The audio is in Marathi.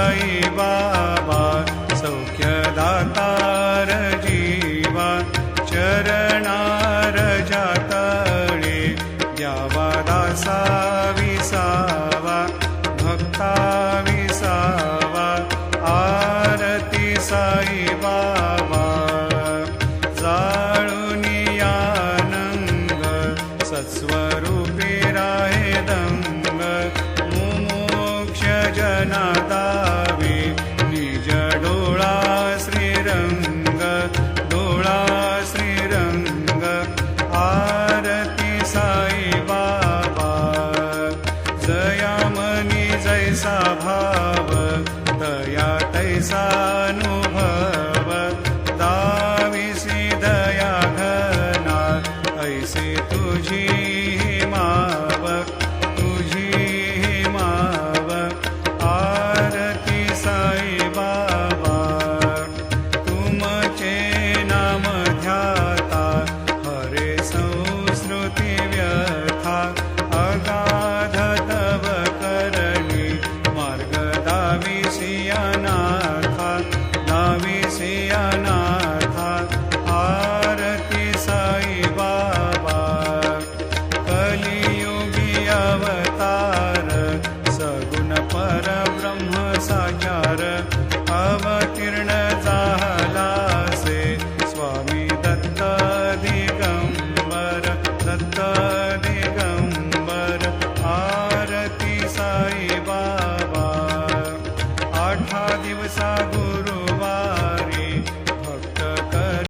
साई बाबा सौख्यदातार जीवा चरणार जातळे द्यावा दासा विसावा भक्ता विसावा आरती साई बाबा जाळूनी आनंद सत्स्वरूपी राहे दंग मुमोक्ष जना दावे निज डोळा श्रीरंग डोळा श्रीरंग आरती साई बाबा जया मनी जैसा भाव दया तैसा